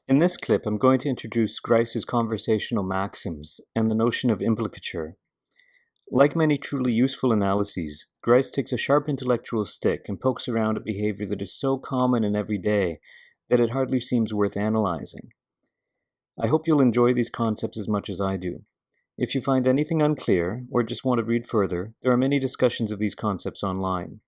In this clip, I'm going to introduce Grice's conversational maxims and the notion of implicature. Like many truly useful analyses, Grice takes a sharp intellectual stick and pokes around at behavior that is so common and everyday that it hardly seems worth analyzing. I hope you'll enjoy these concepts as much as I do. If you find anything unclear or just want to read further, there are many discussions of these concepts online.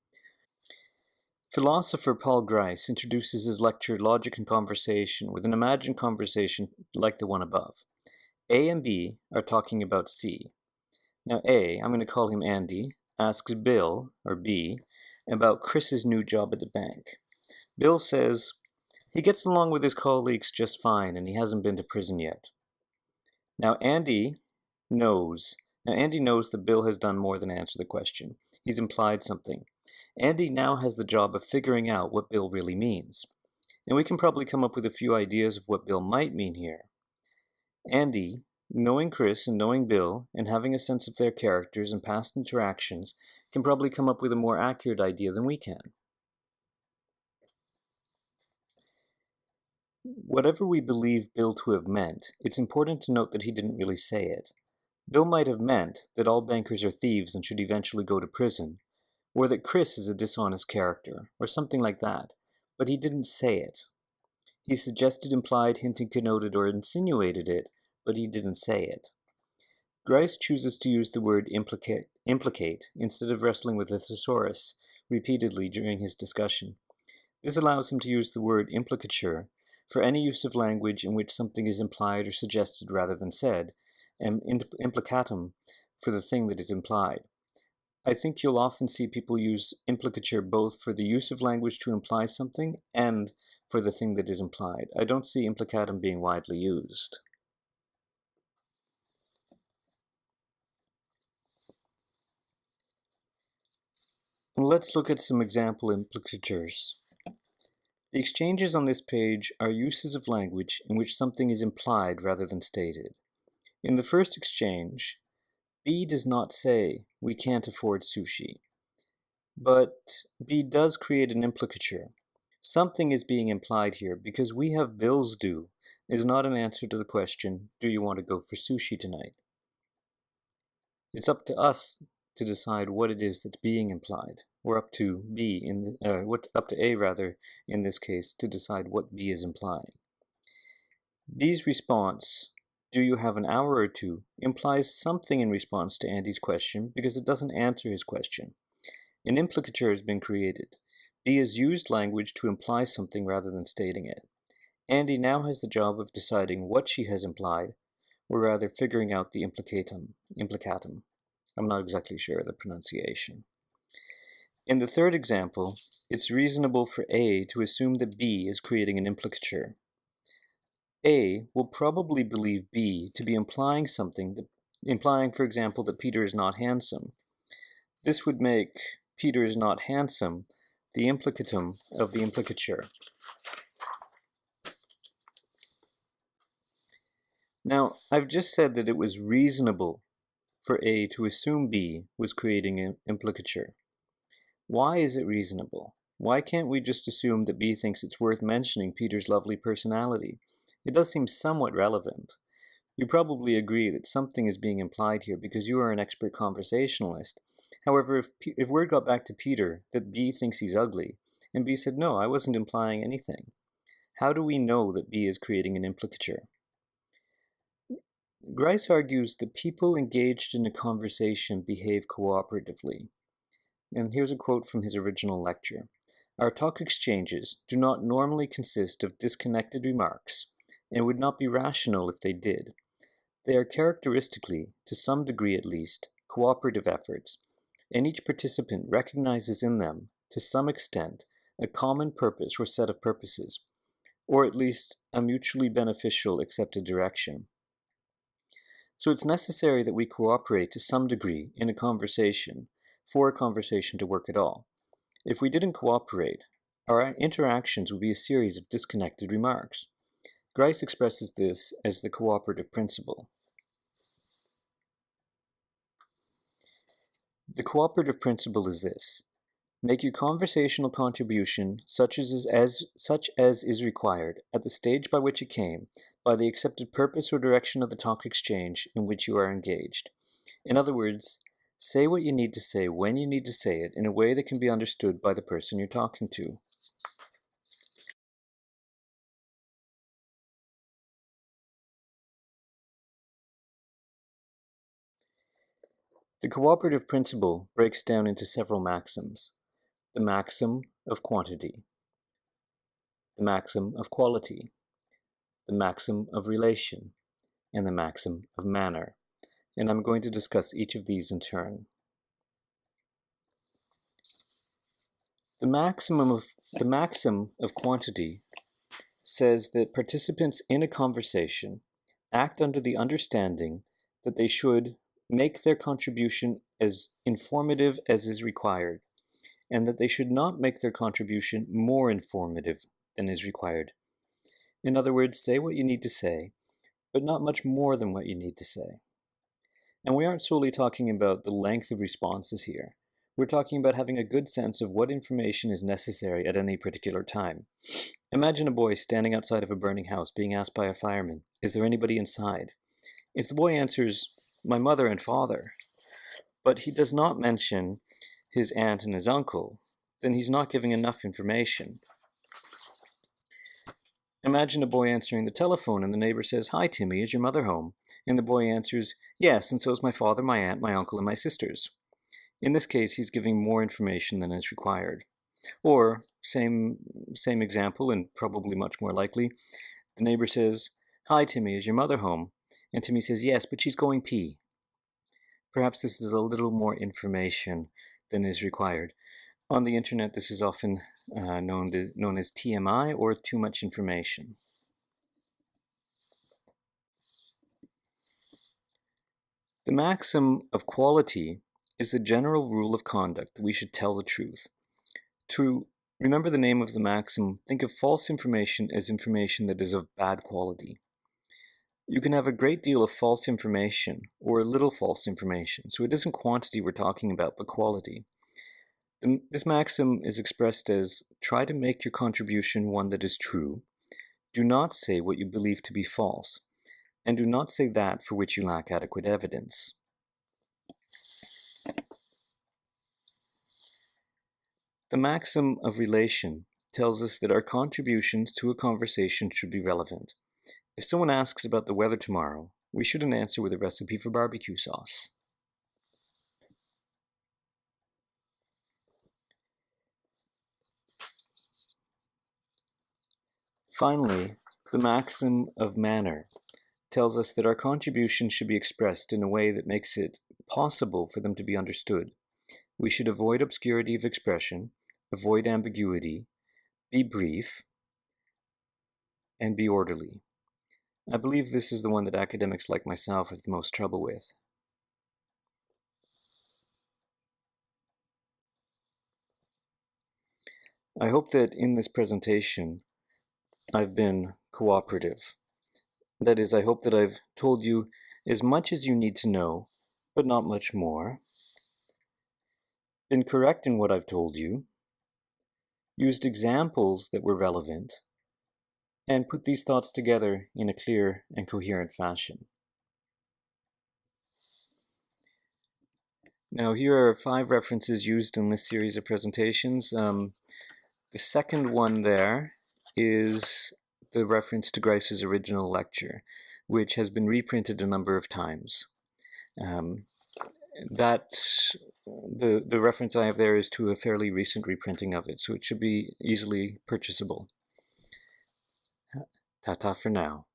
Philosopher Paul Grice introduces his lecture Logic and Conversation with an imagined conversation like the one above. A and B are talking about C. Now A, I'm going to call him Andy, asks Bill, or B, about Chris's new job at the bank. Bill says he gets along with his colleagues just fine and he hasn't been to prison yet. Now Andy knows that Bill has done more than answer the question. He's implied something. Andy now has the job of figuring out what Bill really means. And we can probably come up with a few ideas of what Bill might mean here. Andy, knowing Chris and knowing Bill, and having a sense of their characters and past interactions, can probably come up with a more accurate idea than we can. Whatever we believe Bill to have meant, it's important to note that he didn't really say it. Bill might have meant that all bankers are thieves and should eventually go to prison, or that Chris is a dishonest character, or something like that, but he didn't say it. He suggested, implied, hinted, connoted, or insinuated it, but he didn't say it. Grice chooses to use the word implicate instead of wrestling with the thesaurus repeatedly during his discussion. This allows him to use the word implicature for any use of language in which something is implied or suggested rather than said, and implicatum for the thing that is implied. I think you'll often see people use implicature both for the use of language to imply something and for the thing that is implied. I don't see implicatum being widely used. Let's look at some example implicatures. The exchanges on this page are uses of language in which something is implied rather than stated. In the first exchange, B does not say, "We can't afford sushi." But B does create an implicature. Something is being implied here because "we have bills due" is not an answer to the question, "Do you want to go for sushi tonight?" It's up to us to decide what it is that's being implied, or up to up to A rather, in this case, to decide what B is implying. B's response, "Do you have an hour or two?" implies something in response to Andy's question because it doesn't answer his question. An implicature has been created. B has used language to imply something rather than stating it. Andy now has the job of deciding what she has implied, or rather figuring out the implicatum. I'm not exactly sure of the pronunciation. In the third example, it's reasonable for A to assume that B is creating an implicature. A will probably believe B to be implying something, for example, that Peter is not handsome. This would make Peter is not handsome the implicatum of the implicature. Now, I've just said that it was reasonable for A to assume B was creating an implicature. Why is it reasonable? Why can't we just assume that B thinks it's worth mentioning Peter's lovely personality? It does seem somewhat relevant. You probably agree that something is being implied here because you are an expert conversationalist. However, if word got back to Peter that B thinks he's ugly, and B said, "No, I wasn't implying anything," how do we know that B is creating an implicature? Grice argues that people engaged in a conversation behave cooperatively. And here's a quote from his original lecture. "Our talk exchanges do not normally consist of disconnected remarks, and would not be rational if they did. They are characteristically, to some degree at least, cooperative efforts, and each participant recognizes in them, to some extent, a common purpose or set of purposes, or at least a mutually beneficial accepted direction. So it's necessary that we cooperate to some degree in a conversation for a conversation to work at all. If we didn't cooperate, our interactions would be a series of disconnected remarks." Grice expresses this as the cooperative principle. The cooperative principle is this: Make your conversational contribution such as is required at the stage by which it came, by the accepted purpose or direction of the talk exchange in which you are engaged. In other words, say what you need to say when you need to say it in a way that can be understood by the person you're talking to. The cooperative principle breaks down into several maxims: the maxim of quantity, the maxim of quality, the maxim of relation, and the maxim of manner. And I'm going to discuss each of these in turn. The maxim of quantity says that participants in a conversation act under the understanding that they should make their contribution as informative as is required, and that they should not make their contribution more informative than is required. In other words, say what you need to say, but not much more than what you need to say. And we aren't solely talking about the length of responses here. We're talking about having a good sense of what information is necessary at any particular time. Imagine a boy standing outside of a burning house being asked by a fireman, "Is there anybody inside?" If the boy answers, "My mother and father," but he does not mention his aunt and his uncle, then he's not giving enough information. Imagine a boy answering the telephone and the neighbor says, "Hi, Timmy, is your mother home?" And the boy answers, "Yes, and so is my father, my aunt, my uncle, and my sisters." In this case, he's giving more information than is required. Or, same example, and probably much more likely, the neighbor says, "Hi, Timmy, is your mother home?" And Timmy says, "Yes, but she's going pee." Perhaps this is a little more information than is required. On the internet, this is often known as TMI, or too much information. The maxim of quality is the general rule of conduct that we should tell the truth. To remember the name of the maxim, think of false information as information that is of bad quality. You can have a great deal of false information or a little false information, so it isn't quantity we're talking about, but quality. This maxim is expressed as: try to make your contribution one that is true, do not say what you believe to be false, and do not say that for which you lack adequate evidence. The maxim of relation tells us that our contributions to a conversation should be relevant. If someone asks about the weather tomorrow, we shouldn't answer with a recipe for barbecue sauce. Finally, the maxim of manner tells us that our contributions should be expressed in a way that makes it possible for them to be understood. We should avoid obscurity of expression, avoid ambiguity, be brief, and be orderly. I believe this is the one that academics like myself have the most trouble with. I hope that in this presentation I've been cooperative. That is, I hope that I've told you as much as you need to know, but not much more. Been correct in what I've told you, used examples that were relevant, and put these thoughts together in a clear and coherent fashion. Now, here are 5 references used in this series of presentations. The second one there is the reference to Grice's original lecture, which has been reprinted a number of times. The reference I have there is to a fairly recent reprinting of it, so it should be easily purchasable. Ta-ta for now.